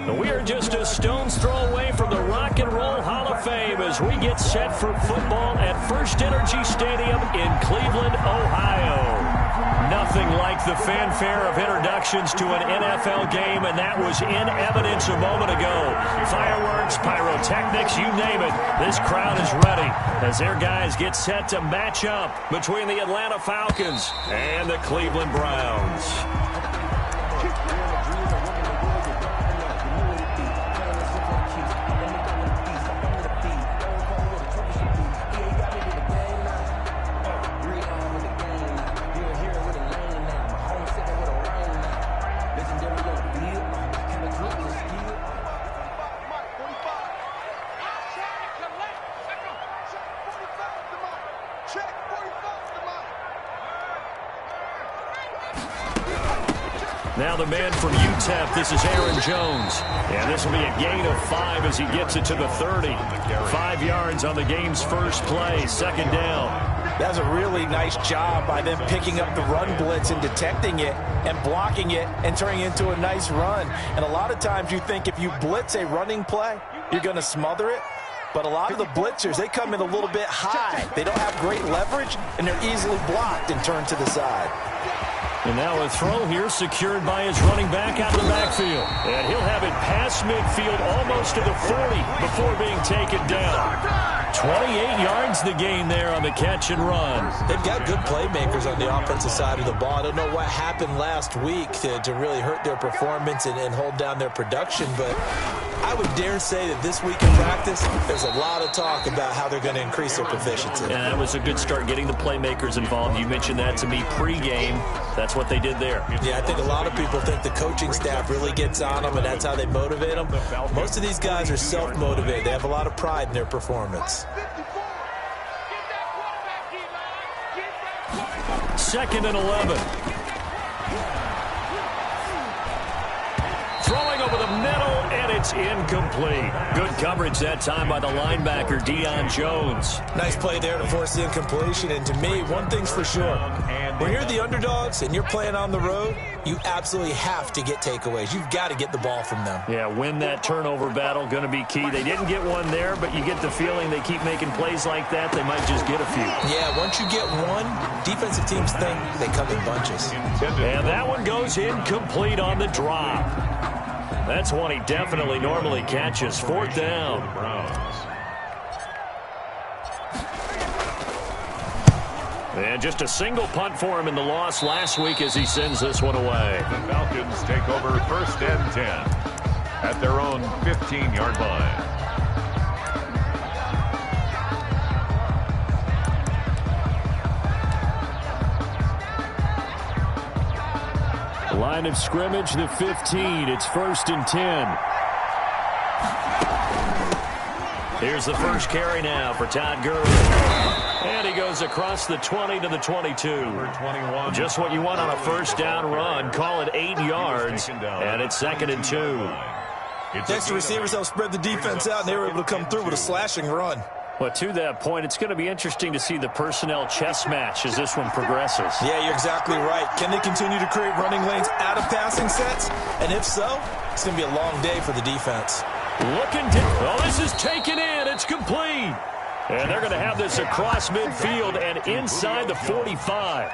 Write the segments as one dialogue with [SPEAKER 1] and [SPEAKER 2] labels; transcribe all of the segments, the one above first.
[SPEAKER 1] We are just a stone's throw away from the Rock and Roll Hall of Fame as we get set for football at First Energy Stadium in Cleveland, Ohio. Nothing like the fanfare of introductions to an NFL game, and that was in evidence a moment ago. Fireworks, pyrotechnics, you name it. This crowd is ready as their guys get set to match up between the Atlanta Falcons and the Cleveland Browns. Now the man from UTEP, this is Aaron Jones. And this will be a gain of 5 as he gets it to the 30. 5 yards on the game's first play, second down.
[SPEAKER 2] That's a really nice job by them picking up the run blitz and detecting it and blocking it and turning it into a nice run. And a lot of times you think if you blitz a running play, you're going to smother it. But a lot of the blitzers, they come in a little bit high. They don't have great leverage, and they're easily blocked and turned to the side.
[SPEAKER 1] And now a throw here secured by his running back out of the backfield. And he'll have it past midfield almost to the 40 before being taken down. 28 yards the gain there on the catch and run.
[SPEAKER 3] They've got good playmakers on the offensive side of the ball. I don't know what happened last week to really hurt their performance and hold down their production, but I would dare say that this week in practice, there's a lot of talk about how they're going to increase their proficiency.
[SPEAKER 1] And that was a good start getting the playmakers involved. You mentioned that to me pregame. That's what they did there.
[SPEAKER 3] Yeah, I think a lot of people think the coaching staff really gets on them, and that's how they motivate them. Most of these guys are self-motivated. They have a lot of pride in their performance.
[SPEAKER 1] Second and 11. Throwing over the middle, and it's incomplete. Good coverage that time by the linebacker, Deion Jones.
[SPEAKER 3] Nice play there to force the incompletion, and to me, one thing's for sure. When you're the underdogs and you're playing on the road, you absolutely have to get takeaways. You've got to get the ball from them.
[SPEAKER 1] Yeah, win that turnover battle, going to be key. They didn't get one there, but you get the feeling they keep making plays like that, they might just get a few.
[SPEAKER 3] Yeah, once you get one, defensive teams think they come in bunches.
[SPEAKER 1] And that one goes incomplete on the drop. That's one he definitely normally catches. Fourth down. And just a single punt for him in the loss last week as he sends this one away.
[SPEAKER 4] The Falcons take over first and 10 at their own 15-yard line.
[SPEAKER 1] Line of scrimmage, the 15. It's first and 10. Here's the first carry now for Todd Gurley. And he goes across the 20 to the 22. Just what you want on a first down run. Call it 8 yards. And it's second and 2.
[SPEAKER 3] Next, the receivers help spread the defense out, and they were able to come through with a slashing run.
[SPEAKER 1] Well, to that point, it's going to be interesting to see the personnel chess match as this one progresses.
[SPEAKER 3] Yeah, you're exactly right. Can they continue to create running lanes out of passing sets? And if so, it's going to be a long day for the defense.
[SPEAKER 1] Looking deep. Oh, this is taken in. It's complete. And they're going to have this across midfield and inside the 45.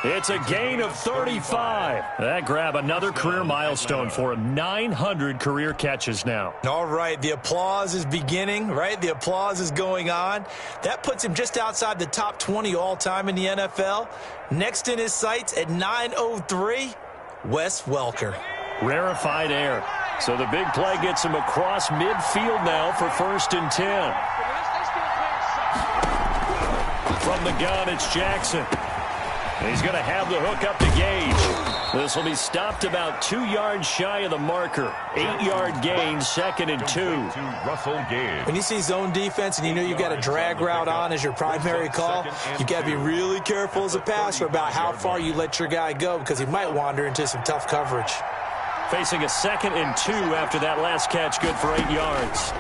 [SPEAKER 1] It's a gain of 35. That grab another career milestone for him. 900 career catches now.
[SPEAKER 3] All right, the applause is beginning, right? The applause is going on. That puts him just outside the top 20 all-time in the NFL. Next in his sights at 903, Wes Welker.
[SPEAKER 1] Rarefied air. So the big play gets him across midfield now for first and 10. From the gun, it's Jackson. He's going to have the hook up to Gage. This will be stopped about 2 yards shy of the marker. 8-yard gain, second and 2.
[SPEAKER 4] Russell Gage.
[SPEAKER 3] When you see zone defense and you know you've got a drag route on as your primary call, you've got to be really careful as a passer about how far you let your guy go because he might wander into some tough coverage.
[SPEAKER 1] Facing a second and 2 after that last catch, good for 8 yards.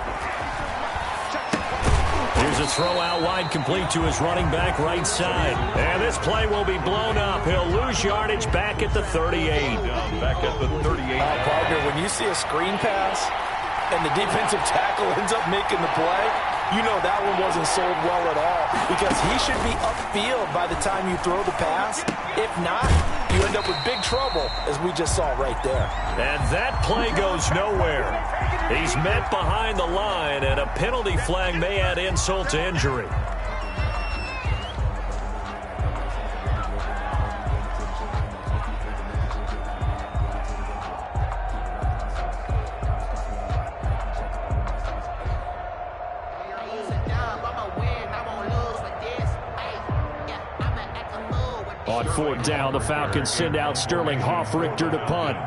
[SPEAKER 1] Here's a throw out wide, complete to his running back right side. And this play will be blown up. He'll lose yardage back at the 38.
[SPEAKER 4] Back at the 38.
[SPEAKER 2] Partner, when when you see a screen pass and the defensive tackle ends up making the play, you know that one wasn't sold well at all, because he should be upfield by the time you throw the pass. If not, you end up with big trouble, as we just saw right there.
[SPEAKER 1] And that play goes nowhere. He's met behind the line, and a penalty flag may add insult to injury. On fourth down, the Falcons send out Sterling Hoffrichter to punt.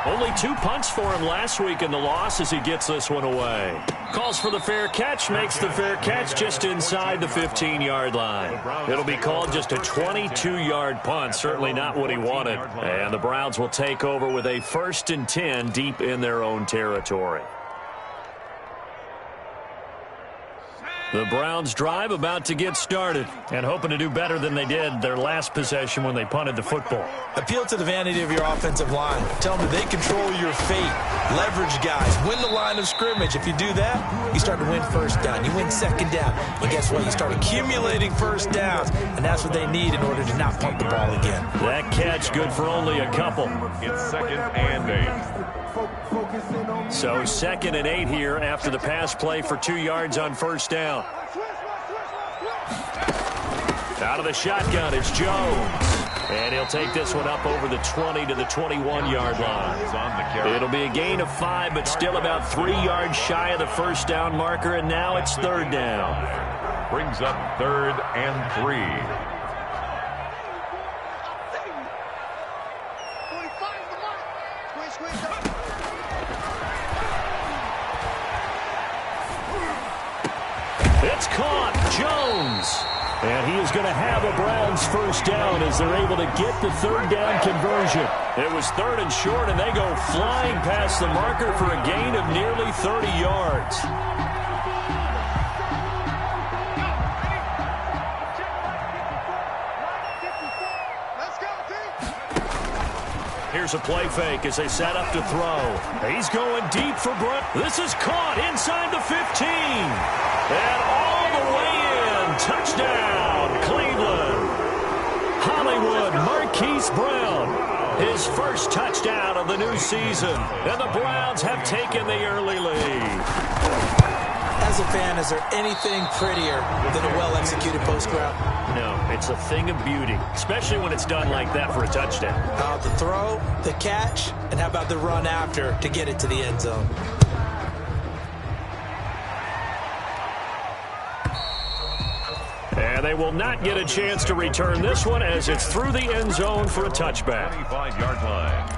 [SPEAKER 1] Only 2 punts for him last week in the loss as he gets this one away. Calls for the fair catch, makes the fair catch just inside the 15-yard line. It'll be called just a 22-yard punt, certainly not what he wanted. And the Browns will take over with a 1st and 10 deep in their own territory. The Browns drive about to get started and hoping to do better than they did their last possession when they punted the football.
[SPEAKER 3] Appeal to the vanity of your offensive line. Tell them that they control your fate. Leverage guys. Win the line of scrimmage. If you do that, you start to win first down. You win second down. And guess what? You start accumulating first downs. And that's what they need in order to not punt the ball again.
[SPEAKER 1] That catch good for only a couple.
[SPEAKER 4] It's 2nd and 8.
[SPEAKER 1] So 2nd and 8 here after the pass play for 2 yards on first down. Out of the shotgun, it's Jones. And he'll take this one up over the 20 to the 21-yard line. It'll be a gain of 5, but still about 3 yards shy of the first down marker, and now it's 3rd down.
[SPEAKER 4] Brings up 3rd and 3.
[SPEAKER 1] It's caught, Jones. And he is going to have a Browns first down as they're able to get the 3rd down conversion. It was 3rd and short, and they go flying past the marker for a gain of nearly 30 yards. Here's a play fake as they set up to throw. He's going deep for Brown. This is caught inside the 15. And all the way in. Touchdown, Cleveland. Hollywood Marquise Brown. His first touchdown of the new season. And the Browns have taken the early lead.
[SPEAKER 3] As a fan, is there anything prettier than a well-executed post route?
[SPEAKER 1] No, it's a thing of beauty, especially when it's done like that for a touchdown.
[SPEAKER 3] The throw, the catch, and how about the run after to get it to the end zone?
[SPEAKER 1] And they will not get a chance to return this one as it's through the end zone for a touchback.
[SPEAKER 4] 25-yard line.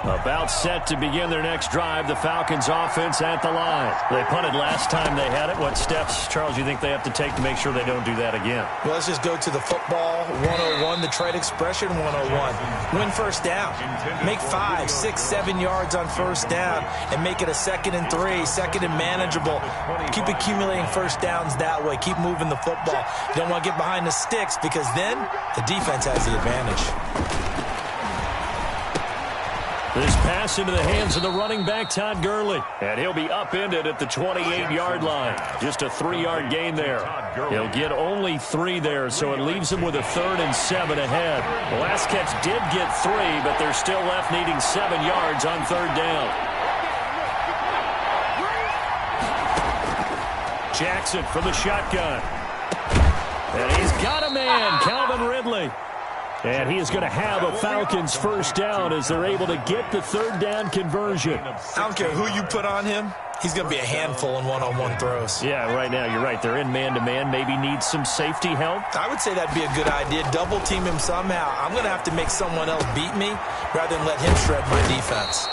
[SPEAKER 1] About set to begin their next drive, the Falcons offense at the line. They punted last time they had it. What steps, Charles, you think they have to take to make sure they don't do that again?
[SPEAKER 3] Well, let's just go to the football 101, the trade expression 101. Win first down. Make 5, 6, 7 yards on first down and make it a 2nd and 3, 2nd and manageable. Keep accumulating first downs that way. Keep moving the football. You don't want to get behind the sticks because then the defense has the advantage.
[SPEAKER 1] This pass into the hands of the running back, Todd Gurley. And he'll be upended at the 28-yard line. Just a 3-yard gain there. He'll get only 3 there, so it leaves him with a 3rd and 7 ahead. The last catch did get 3, but they're still left needing 7 yards on 3rd down. Jackson from the shotgun. And he's got a man, Calvin Ridley. And he is going to have a Falcons first down as they're able to get the 3rd down conversion.
[SPEAKER 3] I don't care who you put on him. He's going to be a handful in one-on-one throws.
[SPEAKER 1] Yeah, right now, you're right. They're in man-to-man. Maybe need some safety help.
[SPEAKER 3] I would say that'd be a good idea. Double team him somehow. I'm going to have to make someone else beat me rather than let him shred my defense.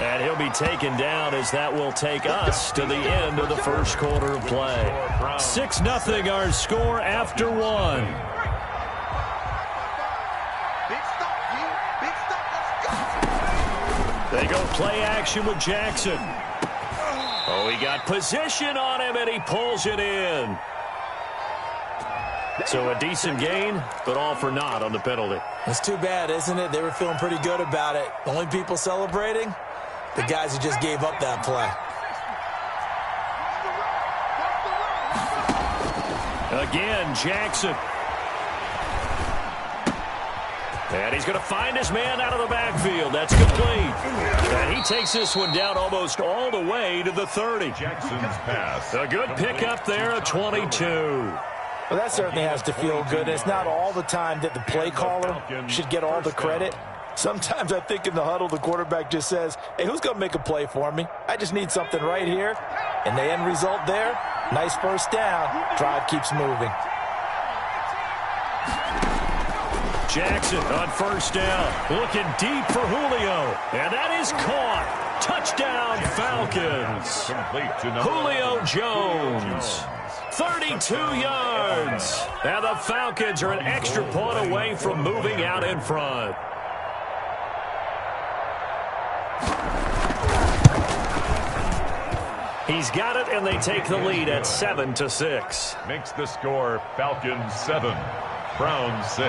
[SPEAKER 1] And he'll be taken down as that will take us to the end of the first quarter of play. 6-0 our score after 1. They go play action with Jackson. Oh, he got position on him, and he pulls it in. So a decent gain, but all for naught on the penalty.
[SPEAKER 3] It's too bad, isn't it? They were feeling pretty good about it. The only people celebrating, the guys who just gave up that play.
[SPEAKER 1] Again, Jackson. And he's going to find his man out of the backfield. That's complete. And he takes this one down almost all the way to the 30.
[SPEAKER 4] Jackson's pass.
[SPEAKER 1] A good pickup there at 22.
[SPEAKER 2] Well, that certainly has to feel good. It's not all the time that the play caller should get all the credit. Sometimes I think in the huddle, the quarterback just says, hey, who's going to make a play for me? I just need something right here. And the end result there, nice first down. Drive keeps moving.
[SPEAKER 1] Jackson on first down, looking deep for Julio. And that is caught. Touchdown, Falcons. Julio Jones. 32 yards. And the Falcons are an extra point away from moving out in front. He's got it, and they take the lead at 7-6.
[SPEAKER 4] Makes the score Falcons 7, Browns 6.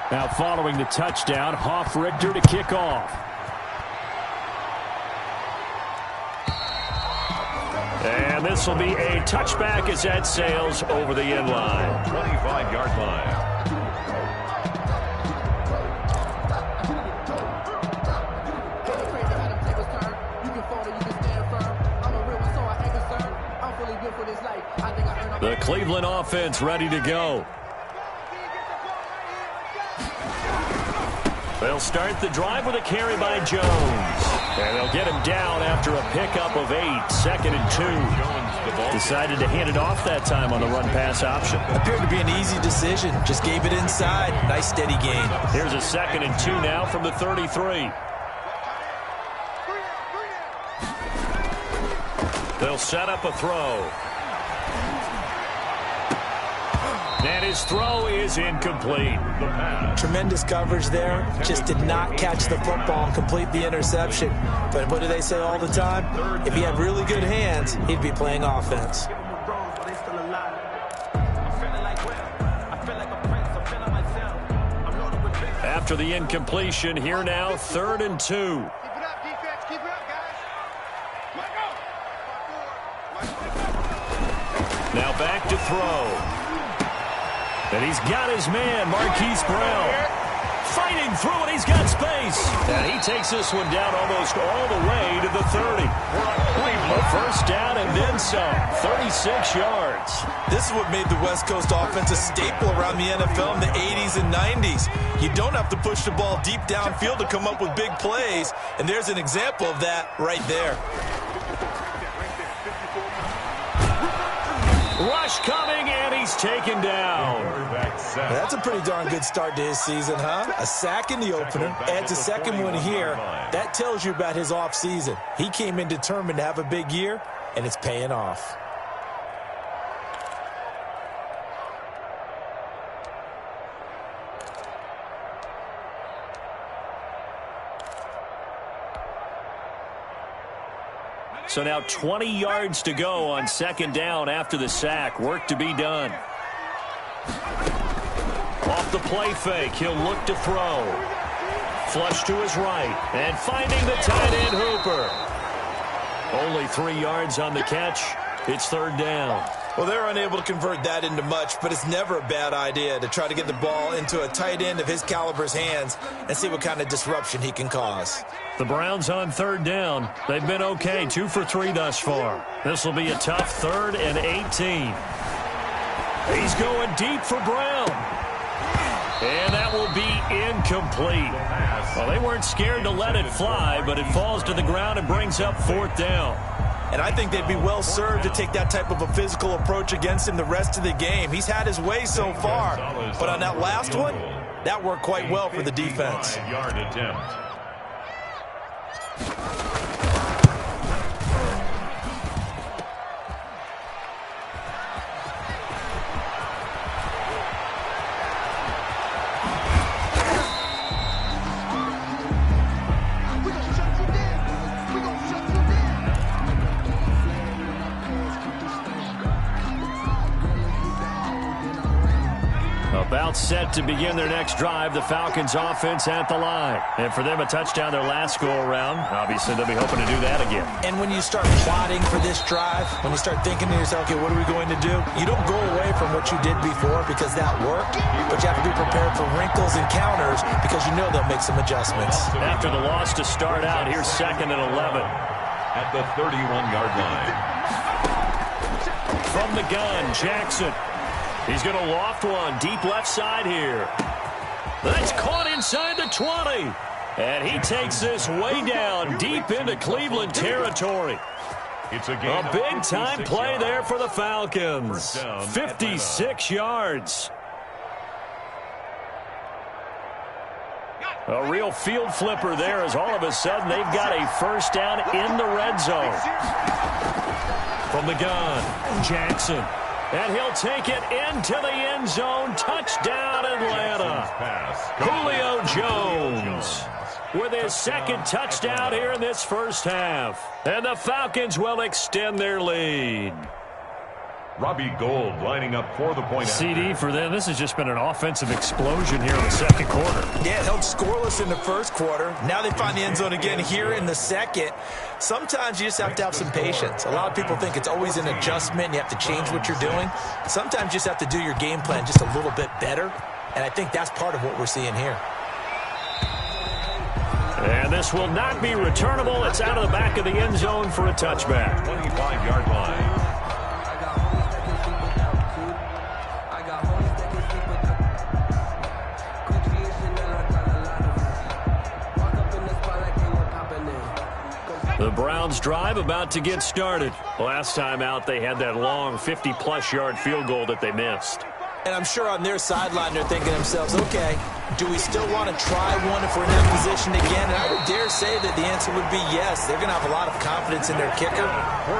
[SPEAKER 1] Now following the touchdown, Hoff-Richter to kick off. And this will be a touchback as that sails over the end line.
[SPEAKER 4] 25-yard line.
[SPEAKER 1] The Cleveland offense ready to go. They'll start the drive with a carry by Jones. And they'll get him down after a pickup of 8, 2nd and 2. Decided to hand it off that time on the run-pass option.
[SPEAKER 3] Appeared to be an easy decision. Just gave it inside. Nice steady gain.
[SPEAKER 1] Here's a 2nd and 2 now from the 33. They'll set up a throw. And his throw is incomplete.
[SPEAKER 3] Tremendous coverage there. Just did not catch the football and complete the interception. But what do they say all the time? If he had really good hands, he'd be playing offense.
[SPEAKER 1] After the incompletion, here now, 3rd and 2.
[SPEAKER 5] Keep it up, defense. Keep it up, guys.
[SPEAKER 1] Now back to throw. And he's got his man, Marquise Brown. Fighting through it, he's got space. And he takes this one down almost all the way to the 30. A first down and then some, 36 yards.
[SPEAKER 3] This is what made the West Coast offense a staple around the NFL in the 80s and 90s. You don't have to push the ball deep downfield to come up with big plays, and there's an example of that right there.
[SPEAKER 1] Rush coming, and he's taken down.
[SPEAKER 3] That's a pretty darn good start to his season, huh? A sack in the opener, adds a second one here. That tells you about his offseason. He came in determined to have a big year, and it's paying off.
[SPEAKER 1] So now 20 yards to go on 2nd down after the sack. Work to be done. Off the play fake, he'll look to throw. Flush to his right, and finding the tight end Hooper. Only 3 yards on the catch. It's 3rd down.
[SPEAKER 3] Well, they're unable to convert that into much, but it's never a bad idea to try to get the ball into a tight end of his caliber's hands and see what kind of disruption he can cause.
[SPEAKER 1] The Browns on 3rd down. They've been okay, 2 for 3 thus far. This will be a tough 3rd and 18. He's going deep for Brown. And that will be incomplete. Well, they weren't scared to let it fly, but it falls to the ground and brings up 4th down.
[SPEAKER 3] And I think they'd be well served to take that type of a physical approach against him the rest of the game. He's had his way so far, but on that last one, that worked quite well for the defense.
[SPEAKER 4] 5-yard attempt.
[SPEAKER 1] gets set to begin their next drive. The Falcons offense at the line. And for them, a touchdown their last go-around. Obviously, they'll be hoping to do that again.
[SPEAKER 3] And when you start plotting for this drive, when you start thinking to yourself, okay, what are we going to do? You don't go away from what you did before because that worked, but you have to be prepared for wrinkles and counters because you know they'll make some adjustments.
[SPEAKER 1] After the loss to start out, here's 2nd and 11.
[SPEAKER 4] At the 31-yard line.
[SPEAKER 1] From the gun, Jackson. He's going to loft one deep left side here. That's caught inside the 20. And he takes this way down deep into Cleveland territory.
[SPEAKER 4] It's a
[SPEAKER 1] big-time play there for the Falcons. 56 yards. A real field flipper there as all of a sudden they've got a first down in the red zone. From the gun, Jackson. And he'll take it into the end zone. Touchdown, Atlanta. Julio Jones with his 2nd touchdown here in this first half. And the Falcons will extend their lead.
[SPEAKER 4] Robbie Gould lining up for the point.
[SPEAKER 1] CD for them. This has just been an offensive explosion here in the 2nd quarter.
[SPEAKER 3] Yeah, held scoreless in the 1st quarter. Now they find the end zone again here in the 2nd. Sometimes you just have to have some patience. A lot of people think it's always an adjustment. You have to change what you're doing. Sometimes you just have to do your game plan just a little bit better. And I think that's part of what we're seeing here.
[SPEAKER 1] And this will not be returnable. It's out of the back of the end zone for a touchback.
[SPEAKER 4] 25-yard line.
[SPEAKER 1] The Browns drive about to get started. Last time out, they had that long 50-plus yard field goal that they missed.
[SPEAKER 3] And I'm sure on their sideline they're thinking to themselves, okay, do we still want to try one if we're in that position again? And I would dare say that the answer would be yes. They're going to have a lot of confidence in their kicker.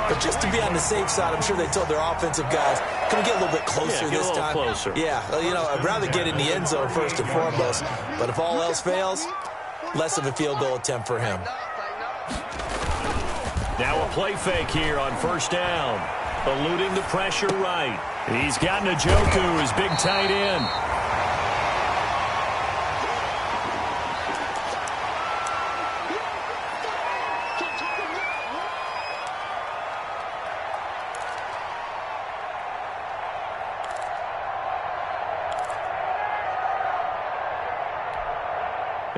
[SPEAKER 3] But just to be on the safe side, I'm sure they told their offensive guys, can we get a little bit closer this time?
[SPEAKER 1] Closer.
[SPEAKER 3] Yeah, you know, I'd rather get in the end zone first and foremost. But if all else fails, less of a field goal attempt for him.
[SPEAKER 1] Now a play fake here on first down. Eluding the pressure right. He's got Njoku, his big tight end.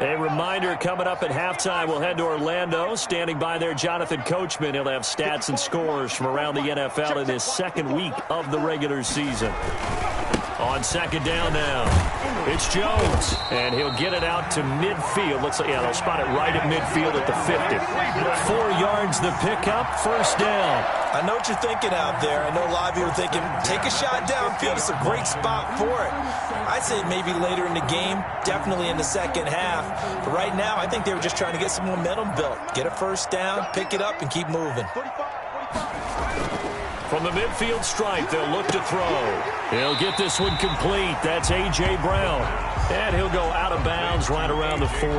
[SPEAKER 1] A reminder coming up at halftime, we'll head to Orlando. Standing by there, Jonathan Coachman. He'll have stats and scores from around the NFL in his 2nd week of the regular season. On 2nd down now, it's Jones, and he'll get it out to midfield. Looks like, yeah, they'll spot it right at midfield at the 50. 4 yards the pickup, first down.
[SPEAKER 3] I know what you're thinking out there. I know a lot of you are thinking, take a shot downfield. It's a great spot for it. I'd say maybe later in the game, definitely in the 2nd half. But right now, I think they were just trying to get some momentum built. Get a first down, pick it up, and keep moving.
[SPEAKER 1] From the midfield stripe, they'll look to throw. He'll get this one complete. That's A.J. Brown. And he'll go out of bounds right around the 40.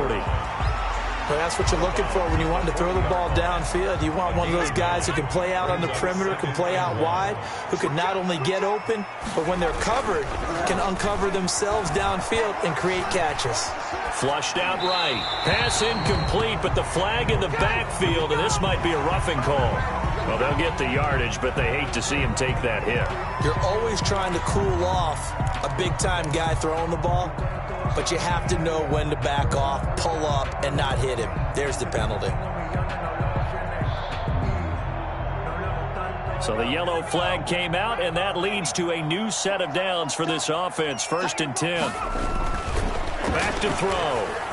[SPEAKER 3] Well, that's what you're looking for when you want to throw the ball downfield. You want one of those guys who can play out on the perimeter, can play out wide, who can not only get open, but when they're covered, can uncover themselves downfield and create catches.
[SPEAKER 1] Flushed out right. Pass incomplete, but the flag in the backfield, and this might be a roughing call. Well, they'll get the yardage, but they hate to see him take that hit.
[SPEAKER 3] You're always trying to cool off a big-time guy throwing the ball, but you have to know when to back off, pull up, and not hit him. There's the penalty.
[SPEAKER 1] So the yellow flag came out, and that leads to a new set of downs for this offense. 1st and 10. Back to throw.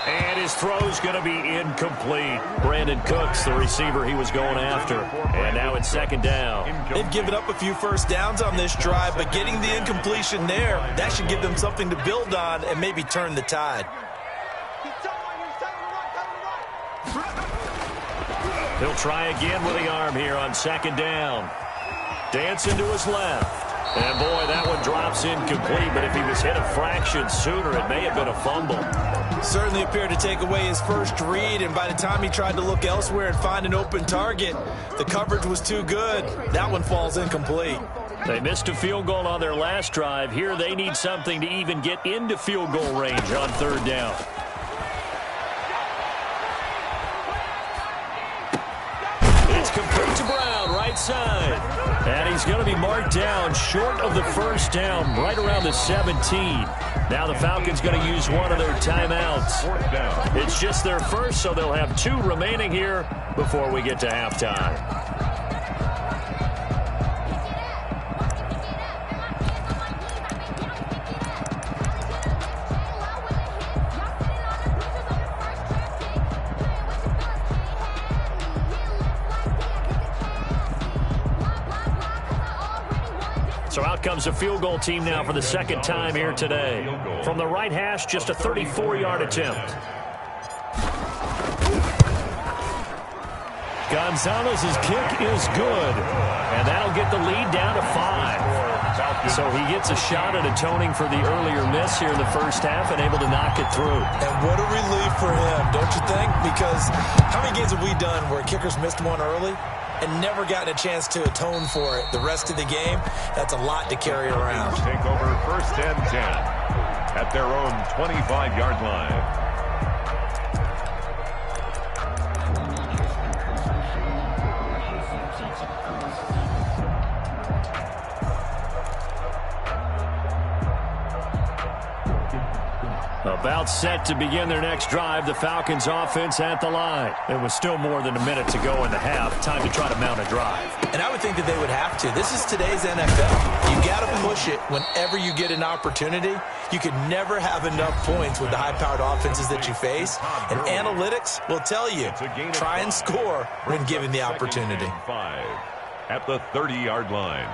[SPEAKER 1] And his throw's going to be incomplete. Brandon Cooks, the receiver he was going after. And now it's 2nd down.
[SPEAKER 3] They've given up a few first downs on this drive, but getting the incompletion there, that should give them something to build on and maybe turn the tide.
[SPEAKER 1] He'll try again with the arm here on 2nd down. Dancing to his left. And, boy, that one drops incomplete, but if he was hit a fraction sooner, it may have been a fumble.
[SPEAKER 3] Certainly appeared to take away his first read, and by the time he tried to look elsewhere and find an open target, the coverage was too good. That one falls incomplete.
[SPEAKER 1] They missed a field goal on their last drive. Here they need something to even get into field goal range on third down. It's complete to Brown, right side. And he's going to be marked down short of the first down, right around the 17. Now the Falcons going to use one of their timeouts. It's just their first, so they'll have 2 remaining here before we get to halftime. So out comes a field goal team now for the second time here today. From the right hash, just a 34-yard attempt. Gonzalez's kick is good, and that'll get the lead down to 5. So he gets a shot at atoning for the earlier miss here in the first half and able to knock it through.
[SPEAKER 3] And what a relief for him, don't you think? Because how many games have we done where kickers missed one early and never gotten a chance to atone for it the rest of the game? That's a lot to carry around.
[SPEAKER 4] Take over first and 10 at their own 25-yard line.
[SPEAKER 1] About set to begin their next drive, the Falcons offense at the line. There was still more than a minute to go in the half. Time to try to mount a drive.
[SPEAKER 3] And I would think that they would have to. This is today's NFL. You got to push it whenever you get an opportunity. You can never have enough points with the high-powered offenses that you face. And analytics will tell you, try and score when given the opportunity.
[SPEAKER 4] 5 at the 30-yard line.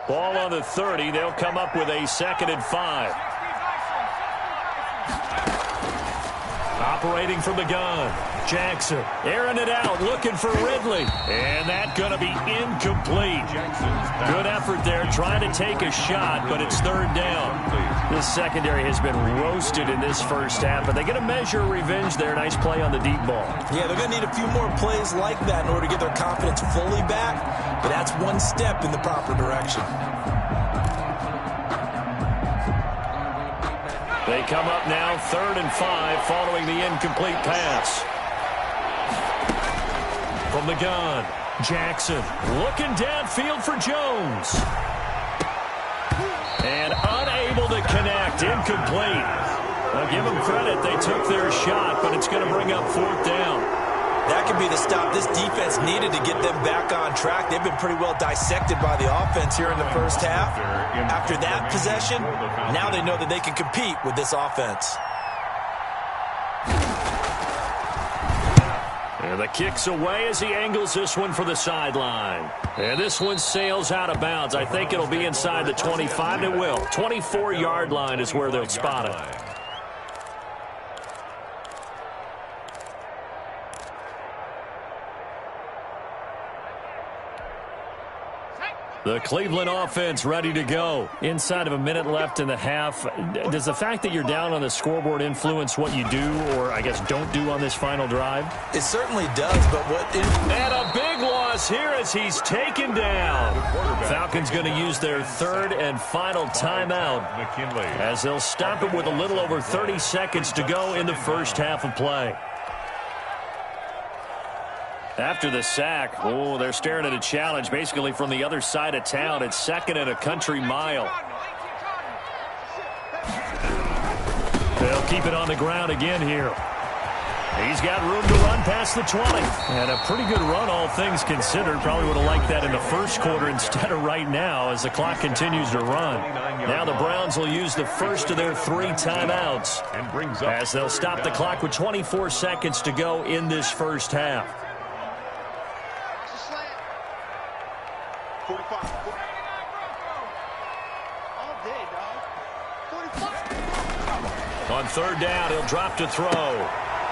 [SPEAKER 1] Ball on the 30. They'll come up with a 2nd and 5. Operating from the gun. Jackson airing it out, looking for Ridley. And that's going to be incomplete. Good effort there, trying to take a shot, but it's 3rd down. This secondary has been roasted in this first half, but they get a measure of revenge there. Nice play on the deep ball.
[SPEAKER 3] Yeah, they're going to need a few more plays like that in order to get their confidence fully back, but that's one step in the proper direction.
[SPEAKER 1] They come up now 3rd and 5 following the incomplete pass. From the gun, Jackson looking downfield for Jones. And unable to connect, incomplete. I'll give them credit, they took their shot, but it's going to bring up 4th down.
[SPEAKER 3] That could be the stop this defense needed to get them back on track. They've been pretty well dissected by the offense here in the first half. After that possession, now they know that they can compete with this offense.
[SPEAKER 1] And the kick's away as he angles this one for the sideline. And this one sails out of bounds. I think it'll be inside the 25. It will. 24-yard line is where they'll spot it. The Cleveland offense ready to go. Inside of a minute left in the half. Does the fact that you're down on the scoreboard influence what you do, or I guess don't do on this final drive?
[SPEAKER 3] It certainly does, but what...
[SPEAKER 1] And a big loss here as he's taken down. Falcons going to use their 3rd and final timeout as they'll stop it with a little over 30 seconds to go in the first half of play. After the sack, they're staring at a challenge basically from the other side of town. It's 2nd and a country mile. They'll keep it on the ground again here. He's got room to run past the 20. And a pretty good run, all things considered. Probably would have liked that in the first quarter instead of right now as the clock continues to run. Now the Browns will use the first of their 3 timeouts as they'll stop the clock with 24 seconds to go in this first half. On 3rd down, he'll drop to throw.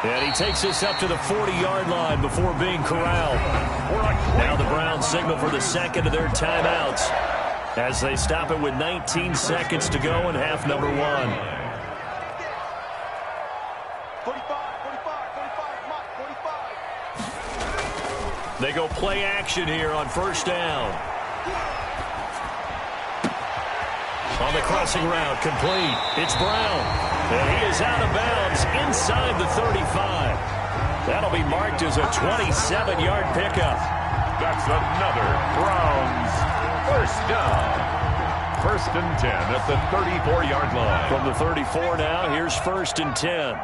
[SPEAKER 1] And he takes us up to the 40-yard line before being corralled. Now the Browns signal for the second of their timeouts as they stop it with 19 seconds to go in half number 1.
[SPEAKER 5] 45.
[SPEAKER 1] They go play action here on first down. On the crossing route, complete. It's Brown. And he is out of bounds inside the 35. That'll be marked as a 27-yard pickup.
[SPEAKER 4] That's another Browns first down. First and 10 at the 34-yard line.
[SPEAKER 1] From the 34 now, here's first and 10.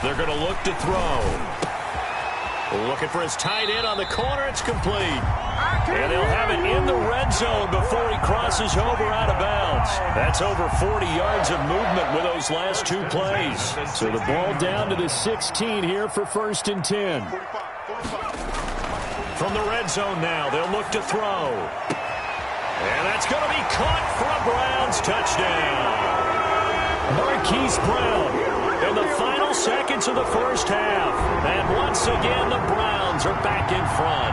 [SPEAKER 1] They're going to look to throw. Looking for his tight end on the corner. It's complete. And they'll have it in the red zone before he crosses over out of bounds. That's over 40 yards of movement with those last 2 plays. So the ball down to the 16 here for first and 10. From the red zone now, they'll look to throw. And that's going to be caught for a Browns touchdown. Marquise Brown in the final seconds of the first half. And once again, the Browns are back in front.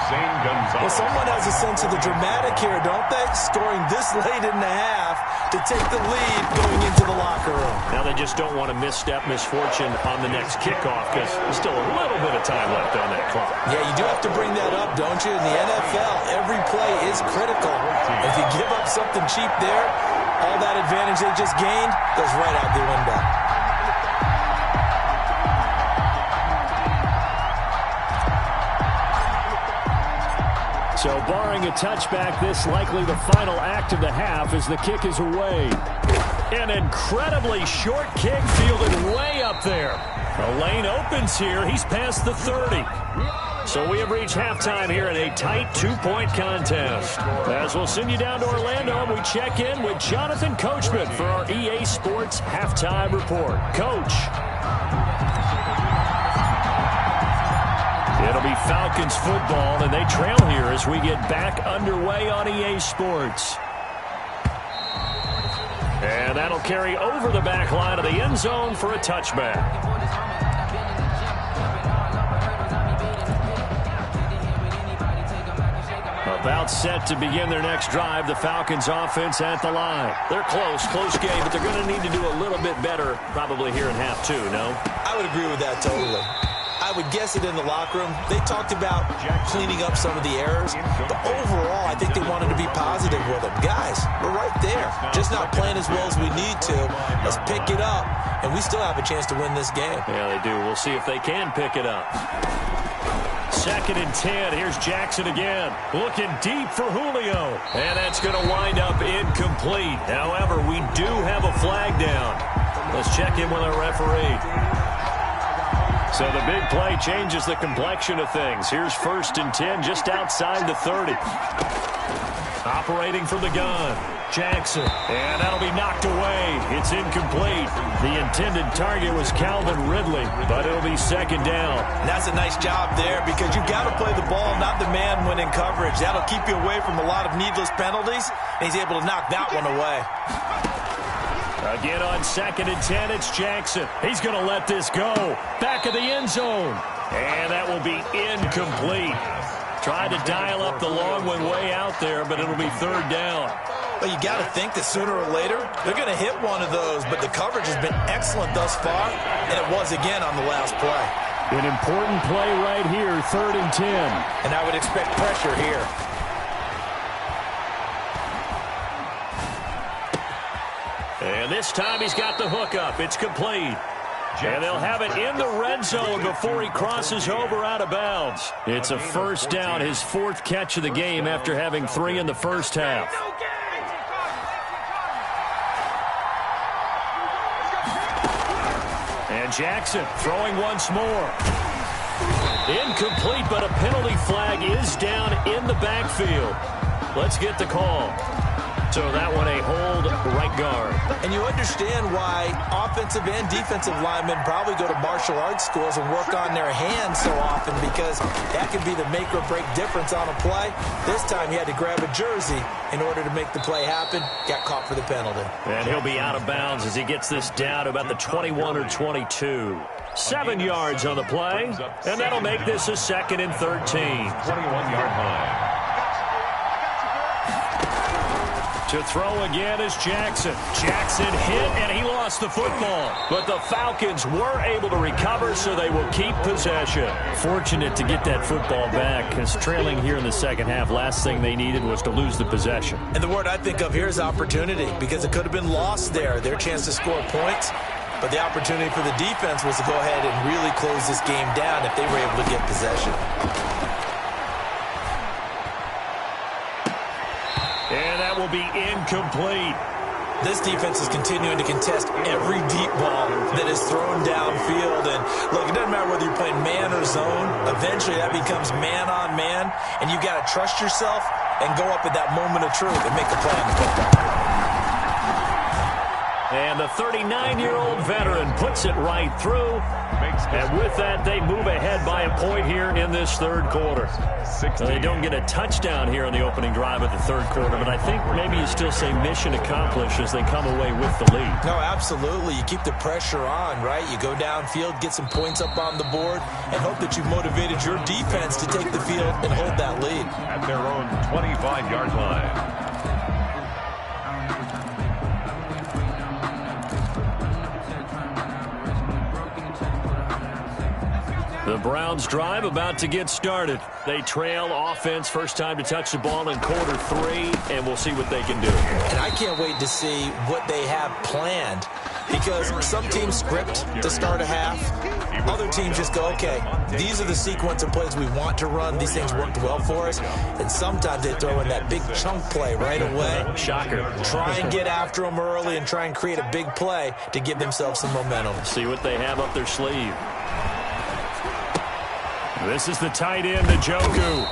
[SPEAKER 3] Well, someone has a sense of the dramatic here, don't they? Scoring this late in the half to take the lead going into the locker room.
[SPEAKER 1] Now they just don't want to misstep misfortune on the next kickoff because there's still a little bit of time left on that clock.
[SPEAKER 3] Yeah, you do have to bring that up, don't you? In the NFL, every play is critical. If you give up something cheap there, all that advantage they just gained goes right out the window.
[SPEAKER 1] So barring a touchback, this likely the final act of the half as the kick is away. An incredibly short kick fielded way up there. A lane opens here. He's past the 30. So we have reached halftime here in a tight 2-point contest. As we'll send you down to Orlando, and we check in with Jonathan Coachman for our EA Sports Halftime Report. Coach. It'll be Falcons football, and they trail here as we get back underway on EA Sports. And that'll carry over the back line of the end zone for a touchback. About set to begin their next drive, the Falcons offense at the line. They're close game, but they're going to need to do a little bit better probably here in half 2, no?
[SPEAKER 3] I would agree with that totally. I would guess it in the locker room. They talked about cleaning up some of the errors, but overall, I think they wanted to be positive with them. Guys, we're right there. Just not playing as well as we need to. Let's pick it up, and we still have a chance to win this game.
[SPEAKER 1] Yeah, they do. We'll see if they can pick it up. Second and 10. Here's Jackson again. Looking deep for Julio. And that's going to wind up incomplete. However, we do have a flag down. Let's check in with our referee. So the big play changes the complexion of things. Here's first and 10 just outside the 30. Operating from the gun. Jackson. And that'll be knocked away. It's incomplete. The intended target was Calvin Ridley, but it'll be second down.
[SPEAKER 3] And that's a nice job there because you've got to play the ball, not the man when in coverage. That'll keep you away from a lot of needless penalties, and he's able to knock that one away.
[SPEAKER 1] Again on second and 10, it's Jackson. He's going to let this go. Back of the end zone. And that will be incomplete. Tried to dial up the long one way out there, but it'll be third down.
[SPEAKER 3] Well, you got to think that sooner or later, they're going to hit one of those, but the coverage has been excellent thus far, and it was again on the last play.
[SPEAKER 1] An important play right here, third and 10.
[SPEAKER 3] And I would expect pressure here.
[SPEAKER 1] And this time he's got the hook up. It's complete. And they'll have it in the red zone before he crosses over out of bounds. It's a first down, his 4th catch of the game after having 3 in the first half. And Jackson throwing once more. Incomplete, but a penalty flag is down in the backfield. Let's get the call. So that one a hold right guard.
[SPEAKER 3] And you understand why offensive and defensive linemen probably go to martial arts schools and work on their hands so often, because that can be the make or break difference on a play. This time he had to grab a jersey in order to make the play happen. Got caught for the penalty.
[SPEAKER 1] And he'll be out of bounds as he gets this down to about the 21 or 22. 7 yards on the play, and that'll make this a 2nd and 13.
[SPEAKER 4] 21-yard line.
[SPEAKER 1] To throw again is Jackson. Jackson hit, and he lost the football. But the Falcons were able to recover, so they will keep possession. Fortunate to get that football back, because trailing here in the second half, last thing they needed was to lose the possession.
[SPEAKER 3] And the word I think of here is opportunity, because it could have been lost there, their chance to score points. But the opportunity for the defense was to go ahead and really close this game down if they were able to get possession.
[SPEAKER 1] And that will be incomplete.
[SPEAKER 3] This defense is continuing to contest every deep ball that is thrown downfield. And look, it doesn't matter whether you're playing man or zone. Eventually that becomes man on man. And you got to trust yourself and go up at that moment of truth and make a play on the football.
[SPEAKER 1] And the 39-year-old veteran puts it right through. And with that, they move ahead by a point here in this third quarter. They don't get a touchdown here in the opening drive of the third quarter, but I think maybe you still say mission accomplished as they come away with the lead.
[SPEAKER 3] No, absolutely. You keep the pressure on, right? You go downfield, get some points up on the board, and hope that you've motivated your defense to take the field and hold that lead.
[SPEAKER 4] At their own 25-yard line.
[SPEAKER 1] The Browns drive about to get started. They trail offense, first time to touch the ball in quarter 3, and we'll see what they can do.
[SPEAKER 3] And I can't wait to see what they have planned, because some teams script to start a half. Other teams just go, okay, these are the sequence of plays we want to run. These things worked well for us. And sometimes they throw in that big chunk play right away.
[SPEAKER 1] Shocker.
[SPEAKER 3] Try and get after them early and try and create a big play to give themselves some momentum.
[SPEAKER 1] See what they have up their sleeve. This is the tight end, Njoku.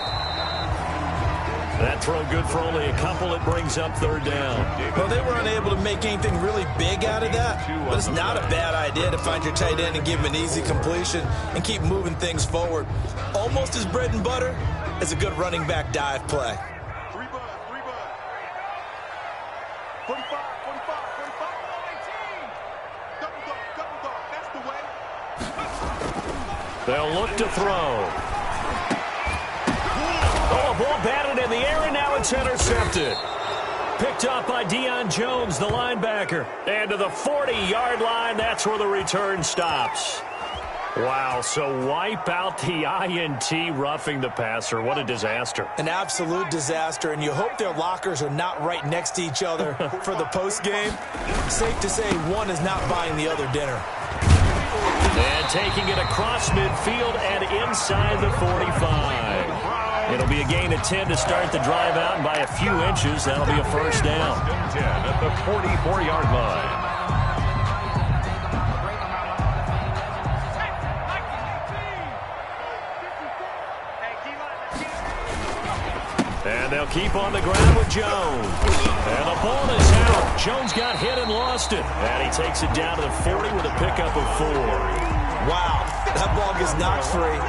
[SPEAKER 1] That throw good for only a couple. It brings up third down.
[SPEAKER 3] Well, they were unable to make anything really big out of that, but it's not a bad idea to find your tight end and give him an easy completion and keep moving things forward. Almost as bread and butter as a good running back dive play.
[SPEAKER 6] 45, 45, 45, 19. Double dog, that's the way.
[SPEAKER 1] They'll look to throw. Oh, ball batted in the air, and now it's intercepted. Picked up by Deion Jones, the linebacker. And to the 40-yard line, that's where the return stops. Wow, so wipe out the INT, roughing the passer. What a disaster.
[SPEAKER 3] An absolute disaster, and you hope their lockers are not right next to each other for the postgame. Safe to say one is not buying the other dinner.
[SPEAKER 1] And taking it across midfield and inside the 45. It'll be a gain of 10 to start the drive out, and by a few inches, that'll be a first down.
[SPEAKER 4] 10 at the 44-yard line.
[SPEAKER 1] And they'll keep on the ground with Jones. And the ball is out. Jones got hit and lost it. And he takes it down to the 40 with a pickup of 4.
[SPEAKER 3] Wow, that ball gets knocked free,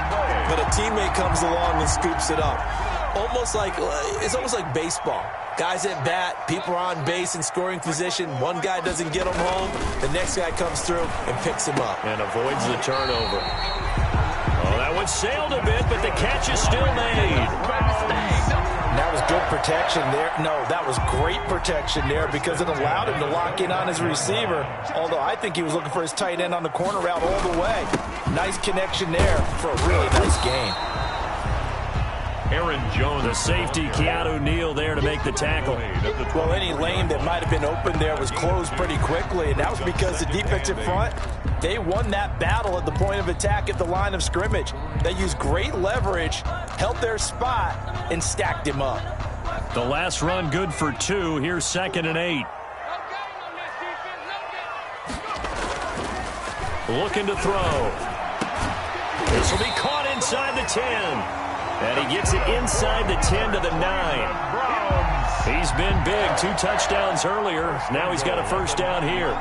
[SPEAKER 3] but a teammate comes along and scoops it up. It's almost like baseball. Guys at bat, people are on base in scoring position. One guy doesn't get them home. The next guy comes through and picks him up.
[SPEAKER 1] And avoids the turnover. Oh, that one sailed a bit, but the catch is still made.
[SPEAKER 2] That was good protection there. No, that was great protection there because it allowed him to lock in on his receiver, although I think he was looking for his tight end on the corner route all the way. Nice connection there for a really nice gain.
[SPEAKER 4] Aaron Jones.
[SPEAKER 1] The safety, Keanu Neal, there to make the tackle.
[SPEAKER 2] Well, any lane that might have been open there was closed pretty quickly, and that was because the defensive front, they won that battle at the point of attack at the line of scrimmage. They used great leverage, held their spot, and stacked him up.
[SPEAKER 1] The last run good for 2. Here's 2nd and 8. Looking to throw. This will be caught inside the 10. And he gets it inside the 10 to the 9.
[SPEAKER 4] Browns
[SPEAKER 1] He's been big. 2 touchdowns earlier. Now he's got a first down here.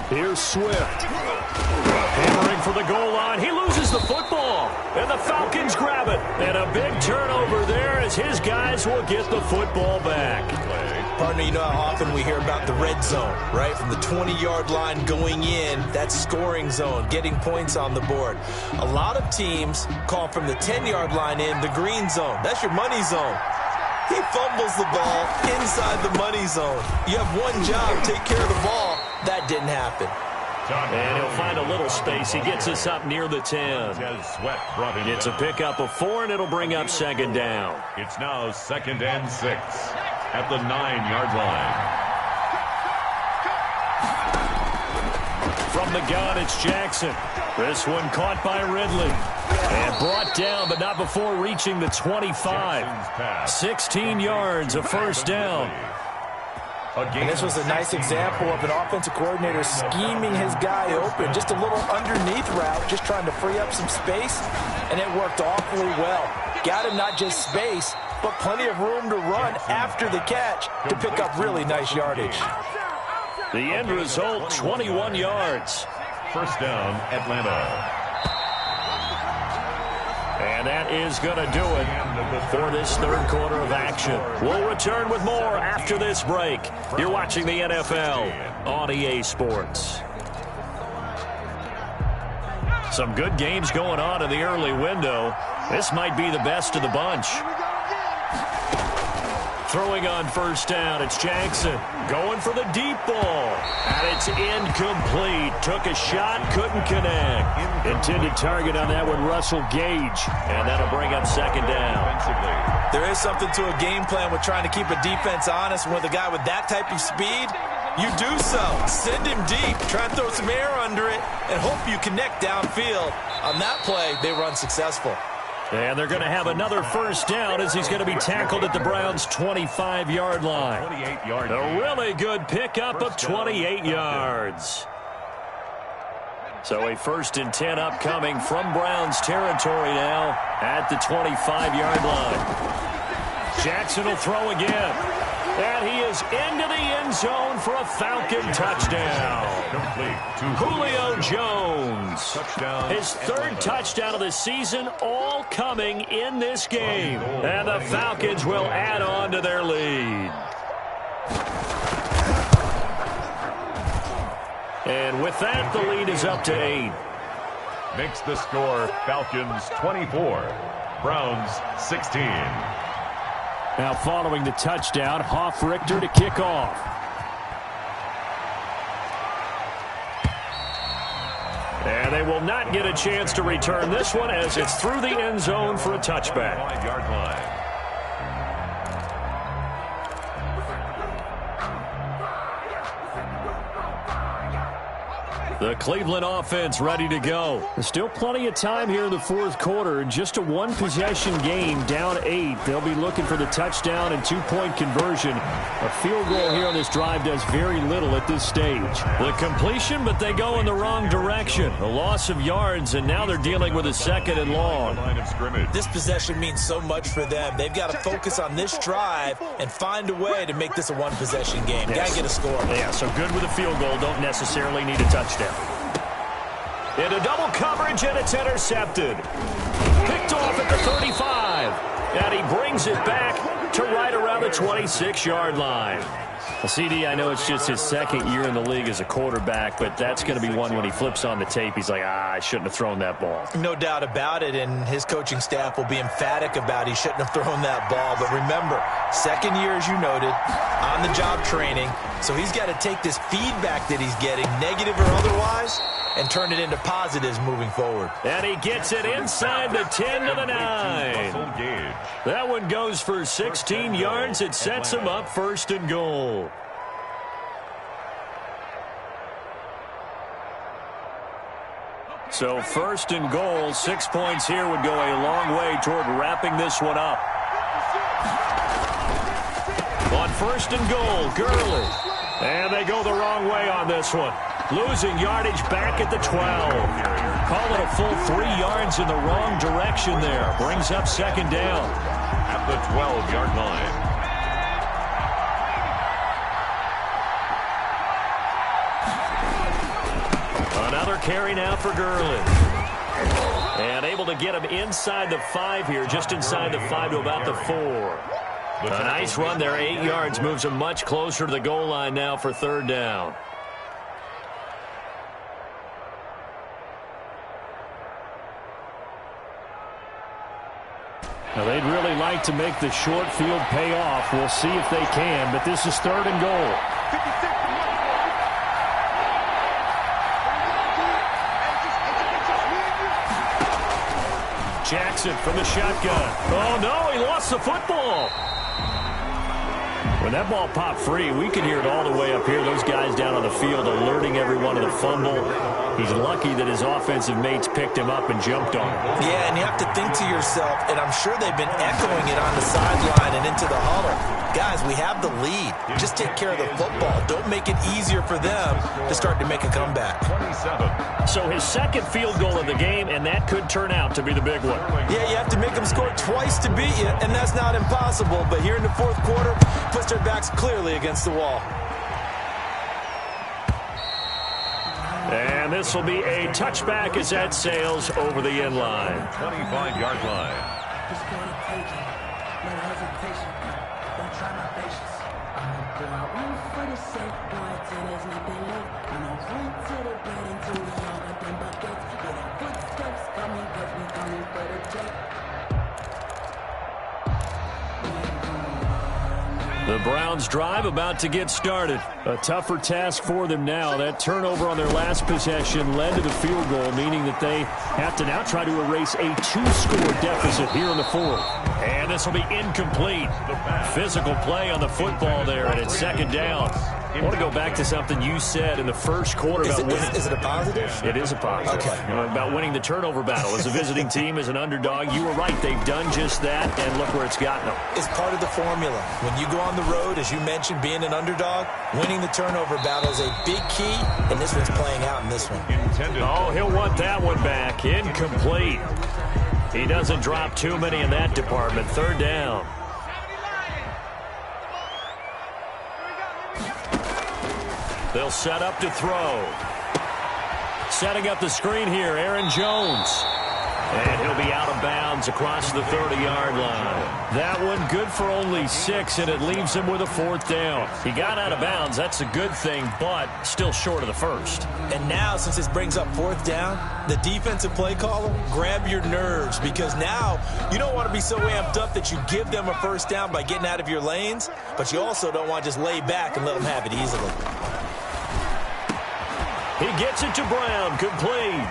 [SPEAKER 1] Here's Swift. Hammering for the goal line. He loses the football. And the Falcons grab it. And a big turnover there as his guys will get the football back.
[SPEAKER 3] Partner, you know how often we hear about the red zone, right? From the 20-yard line going in, that's scoring zone, getting points on the board. A lot of teams call from the 10-yard line in the green zone. That's your money zone. He fumbles the ball inside the money zone. You have one job, take care of the ball. That didn't happen.
[SPEAKER 1] And he'll find a little space. He gets us up near the 10. It's a pickup of 4, and it'll bring up second down.
[SPEAKER 4] It's now 2nd and 6 at the 9-yard line.
[SPEAKER 1] From the gun, it's Jackson. This one caught by Ridley. And brought down, but not before reaching the 25. 16 yards, a first down.
[SPEAKER 2] And this was a nice example of an offensive coordinator scheming his guy open. Just a little underneath route, just trying to free up some space. And it worked awfully well. Got him not just space, but plenty of room to run after the catch to pick up really nice yardage.
[SPEAKER 1] The end result, 21 yards.
[SPEAKER 4] First down, Atlanta.
[SPEAKER 1] And that is going to do it for this third quarter of action. We'll return with more after this break. You're watching the NFL on EA Sports. Some good games going on in the early window. This might be the best of the bunch. Throwing on first down, it's Jackson. Going for the deep ball. And it's incomplete. Took a shot, couldn't connect. Intended target on that one, Russell Gage. And that'll bring up second down.
[SPEAKER 3] There is something to a game plan with trying to keep a defense honest. And with a guy with that type of speed, you do so. Send him deep. Try and throw some air under it and hope you connect downfield. On that play, they were unsuccessful.
[SPEAKER 1] And they're going to have another first down as he's going to be tackled at the Browns' 25-yard line. A really good pickup of 28 yards. So a 1st and 10 upcoming from Browns territory now at the 25-yard line. Jackson will throw again. And he is into the end zone for a Falcon touchdown. Julio Jones. His 3rd touchdown of the season, all coming in this game. And the Falcons will add on to their lead. And with that, the lead is up to 8.
[SPEAKER 4] Makes the score Falcons 24, Browns 16.
[SPEAKER 1] Now following the touchdown, Hoff-Richter to kick off. And they will not get a chance to return this one as it's through the end zone for a touchback.
[SPEAKER 4] 5-yard line.
[SPEAKER 1] The Cleveland offense ready to go. There's still plenty of time here in the fourth quarter. Just a one-possession game, down 8. They'll be looking for the touchdown and 2-point conversion. A field goal here on this drive does very little at this stage. The completion, but they go in the wrong direction. A loss of yards, and now they're dealing with a 2nd and long.
[SPEAKER 3] This possession means so much for them. They've got to focus on this drive and find a way to make this a one-possession game. Got to get a score.
[SPEAKER 1] Yeah, so good with a field goal. Don't necessarily need a touchdown. Into double coverage, and it's intercepted. Picked off at the 35. And he brings it back to right around the 26-yard line. Well, CD, I know it's just his 2nd year in the league as a quarterback, but that's going to be one when he flips on the tape. He's like, I shouldn't have thrown that ball.
[SPEAKER 3] No doubt about it, and his coaching staff will be emphatic about he shouldn't have thrown that ball. But remember, 2nd year, as you noted, on-the-job training, so he's got to take this feedback that he's getting, negative or otherwise, and turn it into positives moving forward.
[SPEAKER 1] And he gets it inside the 10 to the 9. That one goes for 16 yards. It sets him up 1st and goal. So 1st and goal, 6 points here would go a long way toward wrapping this one up. On 1st and goal, Gurley. And they go the wrong way on this one. Losing yardage back at the 12. Call it a full 3 yards in the wrong direction there. Brings up second down.
[SPEAKER 4] At the 12-yard line.
[SPEAKER 1] Another carry now for Gurley. And able to get him inside the 5 here, just inside the 5 to about the 4. A nice run there, 8 yards, moves him much closer to the goal line now for third down.
[SPEAKER 5] Now they'd really like to make the short field pay off. We'll see if they can, but this is third and goal.
[SPEAKER 1] Jackson from the shotgun. Oh, no, he lost the football. When that ball popped free, we could hear it all the way up here. Those guys down on the field alerting everyone of the fumble. He's lucky that his offensive mates picked him up and jumped on him.
[SPEAKER 3] Yeah, and you have to think to yourself, and I'm sure they've been echoing it on the sideline and into the huddle. Guys, we have the lead. Just take care of the football. Don't make it easier for them to start to make a comeback.
[SPEAKER 4] 27.
[SPEAKER 1] So his second field goal of the game, and that could turn out to be the big one.
[SPEAKER 3] Yeah, you have to make them score twice to beat you, and that's not impossible. But here in the fourth quarter, puts their backs clearly against the wall.
[SPEAKER 1] And this will be a touchback as that sails over the end line.
[SPEAKER 4] 25-yard line.
[SPEAKER 1] The Browns drive about to get started.
[SPEAKER 5] A tougher task for them now. That turnover on their last possession led to the field goal, meaning that they have to now try to erase a 2-score deficit here in the fourth.
[SPEAKER 1] And this will be incomplete. Physical play on the football there, and it's second down. I want to go back to something you said in the first quarter about winning.
[SPEAKER 3] Is it a positive?
[SPEAKER 1] It is a positive.
[SPEAKER 3] Okay.
[SPEAKER 1] About winning the turnover battle. As a visiting team, as an underdog, you were right. They've done just that, and look where it's gotten them.
[SPEAKER 3] It's part of the formula. When you go on the road, as you mentioned, being an underdog, winning the turnover battle is a big key, and this one's playing out in this one.
[SPEAKER 1] Oh, he'll want that one back. Incomplete. He doesn't drop too many in that department. Third down. They'll set up to throw. Setting up the screen here, Aaron Jones. And he'll be out of bounds across the 30-yard line. That one good for only 6, and it leaves him with a fourth down. He got out of bounds. That's a good thing, but still short of the first.
[SPEAKER 3] And now, since this brings up fourth down, the defensive play caller, grab your nerves, because now you don't want to be so amped up that you give them a first down by getting out of your lanes, but you also don't want to just lay back and let them have it easily.
[SPEAKER 1] He gets it to Brown, complete.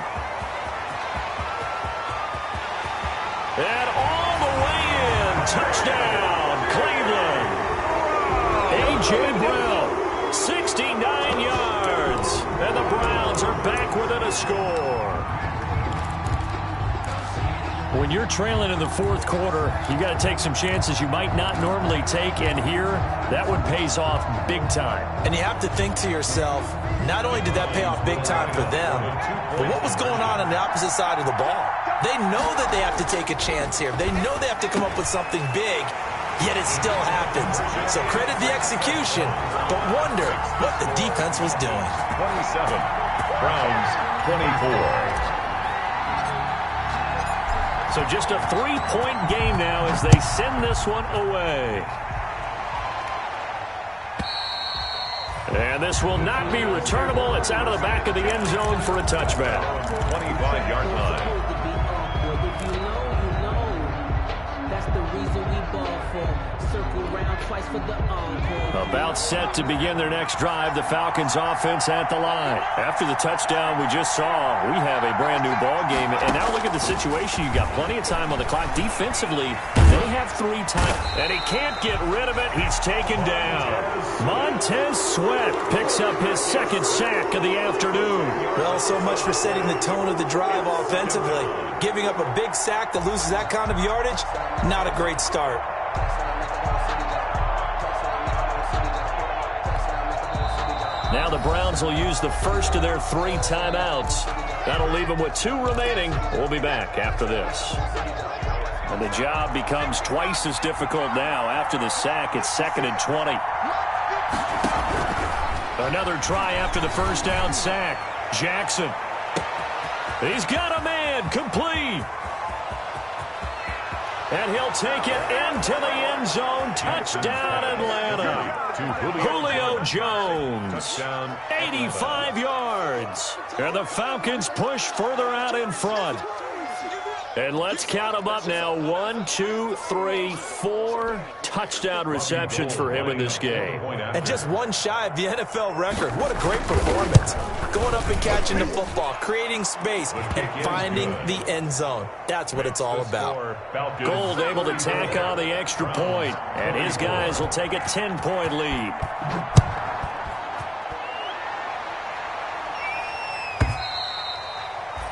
[SPEAKER 1] And all the way in, touchdown, Cleveland. A.J. Brown, 69 yards. And the Browns are back within a score.
[SPEAKER 5] When you're trailing in the fourth quarter, you got to take some chances you might not normally take, and here, that one pays off big time.
[SPEAKER 3] And you have to think to yourself, not only did that pay off big time for them, but what was going on the opposite side of the ball? They know that they have to take a chance here. They know they have to come up with something big, yet it still happens. So credit the execution, but wonder what the defense was doing.
[SPEAKER 4] 27, Browns 24.
[SPEAKER 1] So just a 3-point game now as they send this one away. And this will not be returnable. It's out of the back of the end zone for a touchback.
[SPEAKER 4] 25-yard line.
[SPEAKER 7] That's the reason we ball for. Circle round twice for the encore.
[SPEAKER 1] About set to begin their next drive. The Falcons offense at the line. After the touchdown we just saw, we have a brand new ball game. And now look at the situation. You got plenty of time on the clock. Defensively, they have 3 times. And he can't get rid of it. He's taken down. Montez Sweat picks up his second sack of the afternoon.
[SPEAKER 3] Well, so much for setting the tone of the drive offensively. Giving up a big sack that loses that kind of yardage, not a great start.
[SPEAKER 5] Now the Browns will use the first of their 3 timeouts. That'll leave them with 2 remaining. We'll be back after this. And the job becomes twice as difficult now. After the sack, it's 2nd and 20. Another try after the first down sack. Jackson. He's got a man. Complete. And he'll take it into the end zone. Touchdown, Atlanta. Julio Jones. 85 yards. And the Falcons push further out in front. And let's count them up now. 1, 2, 3, 4 touchdown receptions for him in this game.
[SPEAKER 3] And just one shy of the NFL record. What a great performance. Going up and catching the football, creating space, and finding the end zone. That's what it's all about.
[SPEAKER 5] Gold able to tack on the extra point, and his guys will take a 10-point lead.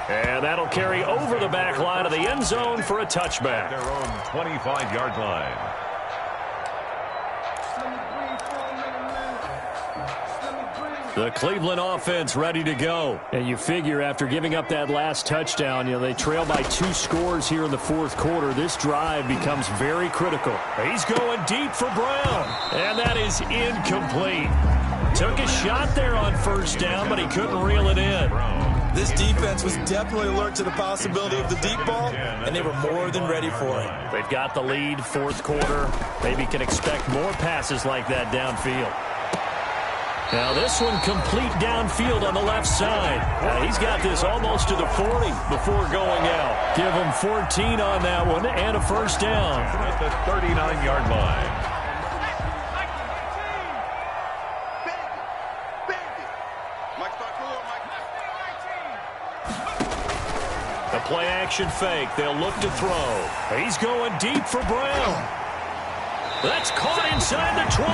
[SPEAKER 5] And that'll carry over the back line of the end zone for a touchback.
[SPEAKER 4] Their own 25-yard line.
[SPEAKER 5] The Cleveland offense ready to go. And you figure after giving up that last touchdown, they trail by 2 scores here in the 4th quarter. This drive becomes very critical. He's going deep for Brown. And that is incomplete. Took a shot there on first down, but he couldn't reel it in.
[SPEAKER 3] This defense was definitely alert to the possibility of the deep ball, and they were more than ready for it.
[SPEAKER 5] They've got the lead, 4th quarter. Maybe can expect more passes like that downfield. Now this one complete downfield on the left side. He's got this almost to the 40 before going out. Give him 14 on that one and a first down.
[SPEAKER 4] At the 39-yard line.
[SPEAKER 5] The play-action fake. They'll look to throw. He's going deep for Brown. That's caught inside the 20.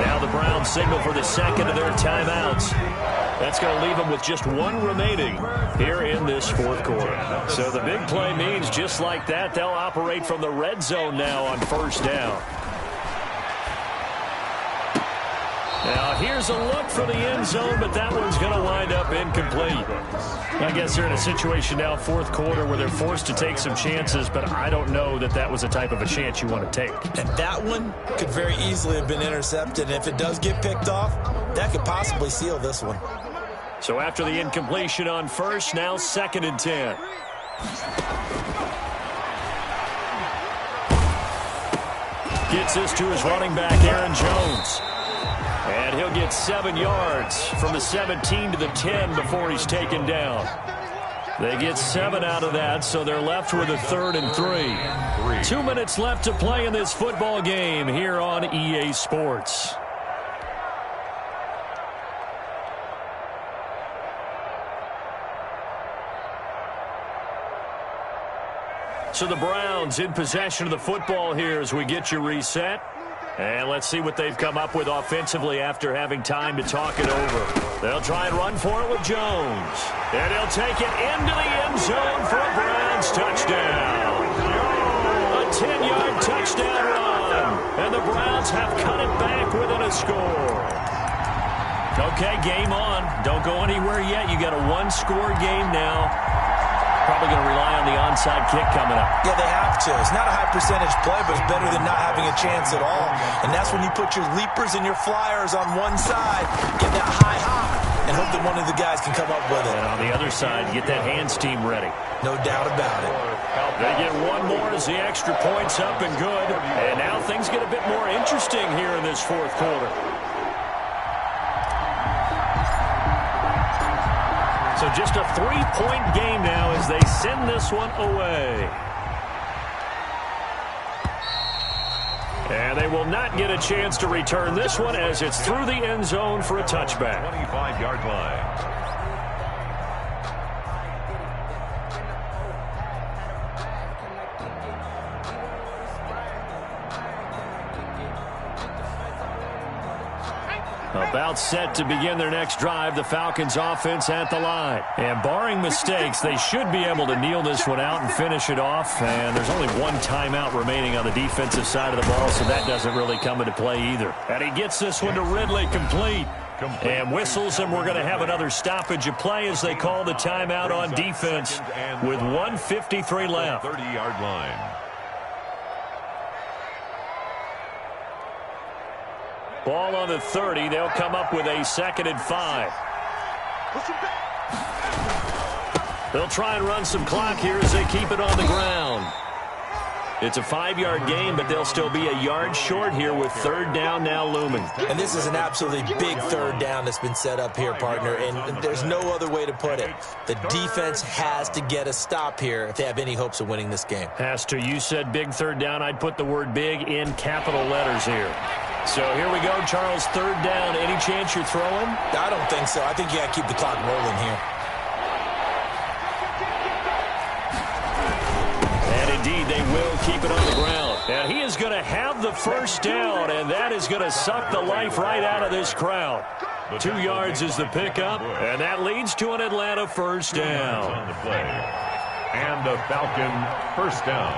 [SPEAKER 5] Now the Browns signal for the second of their timeouts. That's going to leave them with just 1 remaining here in this 4th quarter. So the big play means just like that, they'll operate from the red zone now on first down. Now, here's a look for the end zone, but that one's going to wind up incomplete. I guess they're in a situation now, 4th quarter, where they're forced to take some chances, but I don't know that that was the type of a chance you want to take.
[SPEAKER 3] And that one could very easily have been intercepted. And if it does get picked off, that could possibly seal this one.
[SPEAKER 5] So after the incompletion on first, now 2nd and 10. Gets this to his running back, Aaron Jones. And he'll get 7 yards from the 17 to the 10 before he's taken down. They get 7 out of that, so they're left with a 3rd and 3. 2 minutes left to play in this football game here on EA Sports. So the Browns in possession of the football here as we get you reset. And let's see what they've come up with offensively after having time to talk it over. They'll try and run for it with Jones. And he'll take it into the end zone for a Browns touchdown. A 10-yard touchdown run. And the Browns have cut it back within a score. Okay, game on. Don't go anywhere yet. You got a 1-score game now. Probably going to rely on the onside kick coming up.
[SPEAKER 3] Yeah, they have to. It's not a high percentage play, but it's better than not having a chance at all. And that's when you put your leapers and your flyers on one side, get that high hop, and hope that one of the guys can come up with it.
[SPEAKER 5] And on the other side, get that hands team ready.
[SPEAKER 3] No doubt about it.
[SPEAKER 5] They get 1 more as the extra point's up and good. And now things get a bit more interesting here in this 4th quarter. So just a 3-point game now as they send this one away. And they will not get a chance to return this one as it's through the end zone for a touchback.
[SPEAKER 4] 25-yard line.
[SPEAKER 5] About set to begin their next drive, the Falcons offense at the line. And barring mistakes, they should be able to kneel this one out and finish it off. And there's only 1 timeout remaining on the defensive side of the ball, so that doesn't really come into play either. And he gets this one to Ridley complete.
[SPEAKER 1] And whistles, and we're going to have another stoppage of play as they call the timeout on defense with 1:53 left.
[SPEAKER 4] 30-yard line.
[SPEAKER 1] Ball on the 30. They'll come up with a 2nd and 5. They'll try and run some clock here as they keep it on the ground. It's a 5-yard gain, but they'll still be a yard short here with 3rd down now looming.
[SPEAKER 3] And this is an absolutely big 3rd down that's been set up here, partner, and there's no other way to put it. The defense has to get a stop here if they have any hopes of winning this game.
[SPEAKER 1] Has to. You said big 3rd down. I'd put the word big in capital letters here. So here we go, Charles, 3rd down. Any chance you're throwing?
[SPEAKER 3] I don't think so. I think you got to keep the clock rolling here.
[SPEAKER 1] Indeed, they will keep it on the ground. And he is going to have the 1st down, and that is going to suck the life right out of this crowd. 2 yards is the pickup, and that leads to an Atlanta 1st down.
[SPEAKER 4] On the play. And the Falcon 1st down.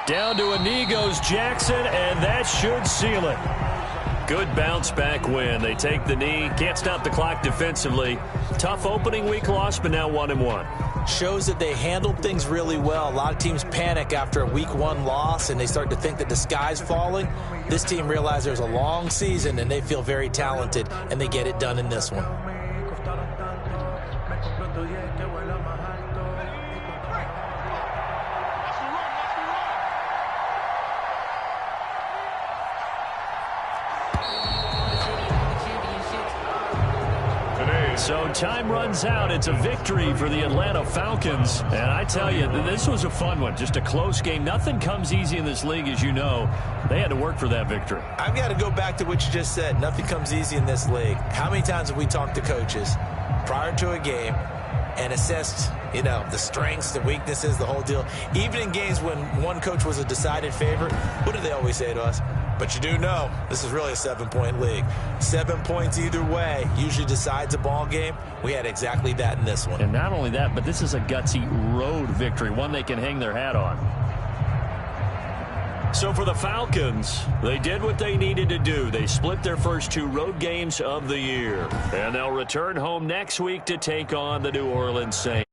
[SPEAKER 1] Down to a knee goes Jackson, and that should seal it. Good bounce-back win. They take the knee. Can't stop the clock defensively. Tough opening week loss, but now 1-1.
[SPEAKER 3] Shows that they handled things really well. A lot of teams panic after a week 1 loss, and they start to think that the sky's falling. This team realized there's a long season, and they feel very talented, and they get it done in this one.
[SPEAKER 1] So time runs out. It's a victory for the Atlanta Falcons. And I tell you, this was a fun one. Just a close game. Nothing comes easy in this league, as you know. They had to work for that victory.
[SPEAKER 3] I've got to go back to what you just said. Nothing comes easy in this league. How many times have we talked to coaches prior to a game and assessed, the strengths, the weaknesses, the whole deal? Even in games when one coach was a decided favorite, what do they always say to us? But you do know this is really a 7-point league. 7 points either way usually decides a ball game. We had exactly that in this one.
[SPEAKER 1] And not only that, but this is a gutsy road victory, one they can hang their hat on. So for the Falcons, they did what they needed to do. They split their first 2 road games of the year. And they'll return home next week to take on the New Orleans Saints.